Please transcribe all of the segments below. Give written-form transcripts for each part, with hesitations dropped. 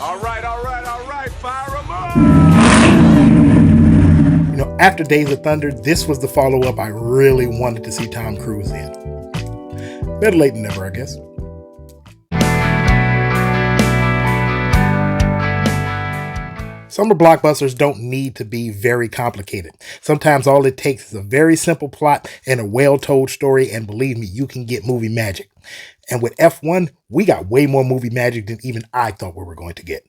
All right, fire them up! You know, after Days of Thunder, this was the follow-up I really wanted to see Tom Cruise in. Better late than never, I guess. Summer blockbusters don't need to be very complicated. Sometimes all it takes is a very simple plot and a well-told story, and believe me, you can get movie magic. And with F1, we got way more movie magic than even I thought we were going to get.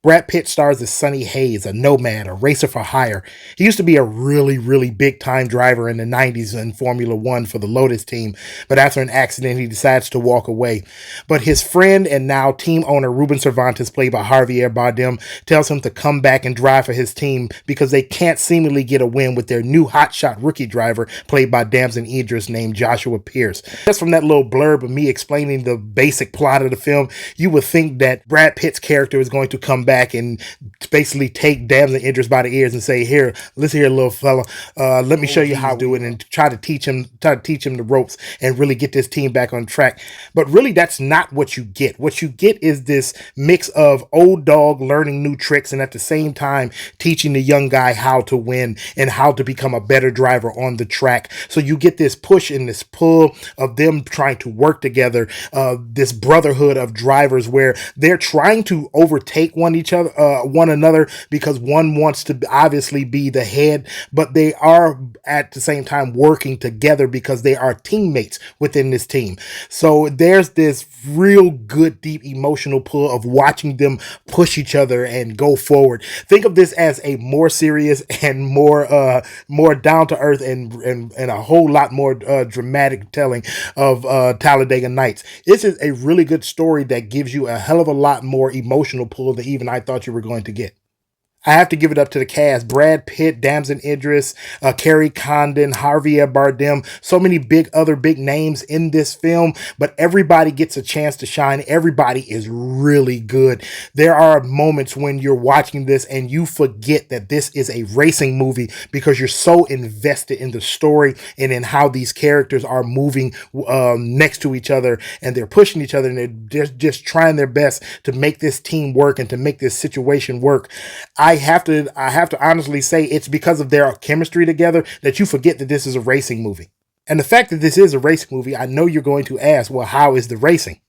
Brad Pitt stars as Sonny Hayes, a nomad, a racer for hire. He used to be a really big-time driver in the 90s in Formula One for the Lotus team, but after an accident, he decides to walk away. But his friend and now team owner Ruben Cervantes, played by Javier Bardem, tells him to come back and drive for his team because they can't seemingly get a win with their new hotshot rookie driver, played by Damson Idris, named Joshua Pierce. Just from that little blurb of me explaining the basic plot of the film, you would think that Brad Pitt's character is going to come back and basically take Damson Idris by the ears and say, "Here, listen here, little fella. Let me show you how to do it," and try to teach him the ropes and really get this team back on track. But really, that's not what you get. What you get is this mix of old dog learning new tricks and at the same time teaching the young guy how to win and how to become a better driver on the track. So you get this push and this pull of them trying to work together, this brotherhood of drivers where they're trying to overtake one another because one wants to obviously be the head, but they are at the same time working together because they are teammates within this team. So there's this real good, deep emotional pull of watching them push each other and go forward. Think of this as a more serious and more down to earth and a whole lot more dramatic telling of Talladega Nights. This is a really good story that gives you a hell of a lot more emotional pull than even I thought you were going to get. I have to give it up to the cast. Brad Pitt, Damson Idris, Kerry Condon, Javier Bardem, so many other big names in this film, but everybody gets a chance to shine. Everybody is really good. There are moments when you're watching this and you forget that this is a racing movie because you're so invested in the story and in how these characters are moving next to each other, and they're pushing each other, and they're just trying their best to make this team work and to make this situation work. I have to honestly say it's because of their chemistry together that you forget that this is a racing movie. And the fact that this is a racing movie, I know you're going to ask, well, how is the racing?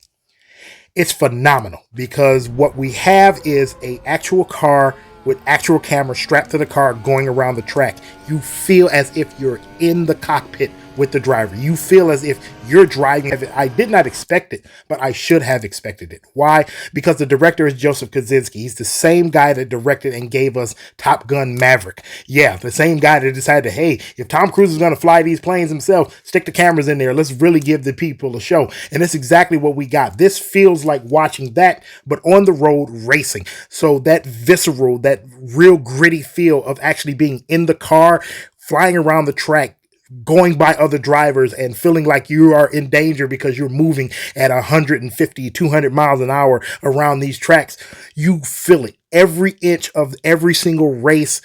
It's phenomenal because what we have is an actual car with actual cameras strapped to the car going around the track. You feel as if you're in the cockpit with the driver. You feel as if you're driving. I did not expect it, but I should have expected it. Why? Because the director is Joseph Kosinski. He's the same guy that directed and gave us Top Gun Maverick. Yeah, the same guy that decided, hey, if Tom Cruise is going to fly these planes himself, stick the cameras in there. Let's really give the people a show. And that's exactly what we got. This feels like watching that, but on the road racing. So that visceral, that real gritty feel of actually being in the car, flying around the track, going by other drivers and feeling like you are in danger because you're moving at 150, 200 miles an hour around these tracks. You feel it. Every inch of every single race,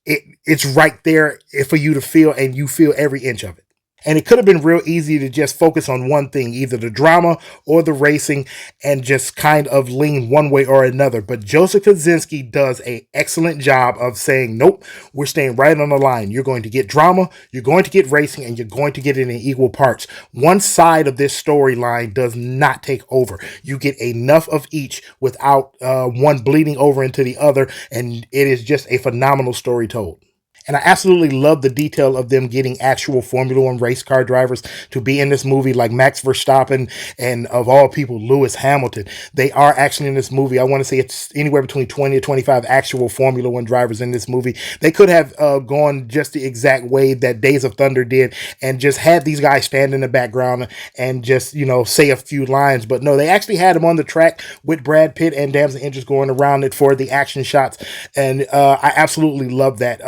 it's right there for you to feel, and you feel every inch of it. And it could have been real easy to just focus on one thing, either the drama or the racing, and just kind of lean one way or another. But Joseph Kosinski does an excellent job of saying, nope, we're staying right on the line. You're going to get drama, you're going to get racing, and you're going to get it in equal parts. One side of this storyline does not take over. You get enough of each without one bleeding over into the other, and it is just a phenomenal story told. And I absolutely love the detail of them getting actual Formula One race car drivers to be in this movie, like Max Verstappen and, of all people, Lewis Hamilton. They are actually in this movie. I want to say it's anywhere between 20 to 25 actual Formula One drivers in this movie. They could have gone just the exact way that Days of Thunder did and just had these guys stand in the background and just, say a few lines. But no, they actually had them on the track with Brad Pitt and Damson Idris going around it for the action shots. And I absolutely love that.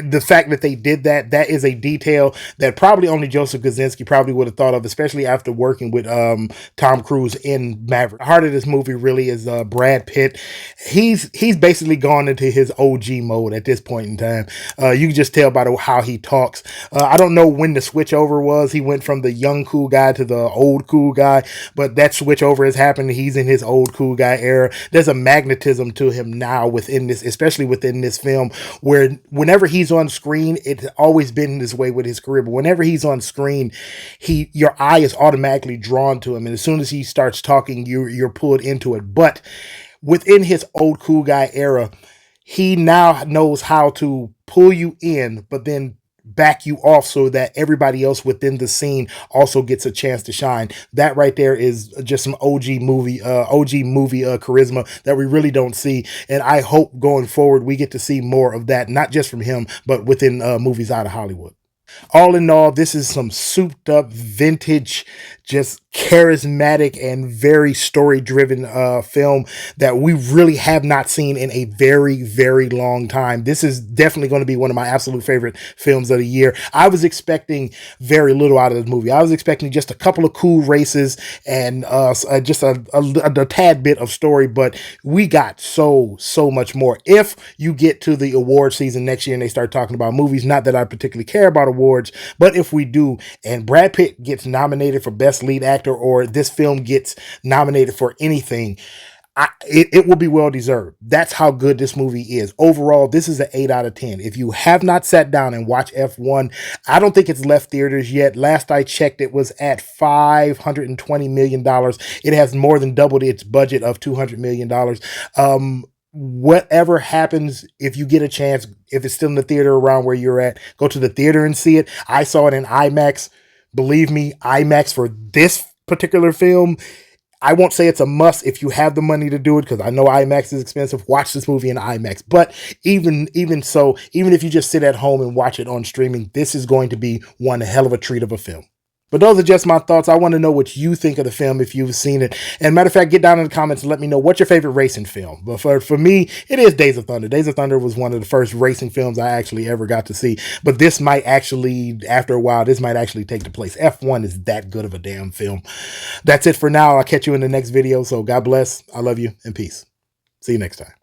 The fact that they did that, that is a detail that probably only Joseph Kosinski probably would have thought of, especially after working with Tom Cruise in Maverick. The heart of this movie really is Brad Pitt. He's basically gone into his OG mode at this point in time. You can just tell by how he talks. I don't know when the switch over was. He went from the young cool guy to the old cool guy, but that switch over has happened. He's in his old cool guy era. There's a magnetism to him now within this, especially within this film, where whenever he's on screen, it's always been this way with his career, but whenever he's on screen, your eye is automatically drawn to him, and as soon as he starts talking, you're pulled into it. But within his old cool guy era, he now knows how to pull you in, but then back you off so that everybody else within the scene also gets a chance to shine. That right there is just some OG movie charisma that we really don't see. And I hope going forward we get to see more of that, not just from him, but within movies out of Hollywood. All in all, this is some souped up, vintage, just charismatic and very story driven film that we really have not seen in a very, very long time. This is definitely going to be one of my absolute favorite films of the year. I was expecting very little out of this movie. I was expecting just a couple of cool races and just a tad bit of story, but we got so much more. If you get to the award season next year and they start talking about movies, not that I particularly care about awards, but if we do, and Brad Pitt gets nominated for Best Lead Actor, or this film gets nominated for anything, it will be well deserved. That's how good this movie is. Overall, this is an 8 out of 10. If you have not sat down and watched F1, I don't think it's left theaters yet. Last I checked, it was at $520 million. It has more than doubled its budget of $200 million. Whatever happens, if you get a chance, if it's still in the theater around where you're at, go to the theater and see it. I saw it in IMAX. Believe me, IMAX for this particular film, I won't say it's a must if you have the money to do it, because I know IMAX is expensive. Watch this movie in IMAX. But even so, even if you just sit at home and watch it on streaming, this is going to be one hell of a treat of a film. But those are just my thoughts. I want to know what you think of the film if you've seen it. And matter of fact, get down in the comments and let me know what's your favorite racing film. But for me, it is Days of Thunder. Days of Thunder was one of the first racing films I actually ever got to see. But this might actually, after a while, this might actually take the place. F1 is that good of a damn film. That's it for now. I'll catch you in the next video. So God bless. I love you and peace. See you next time.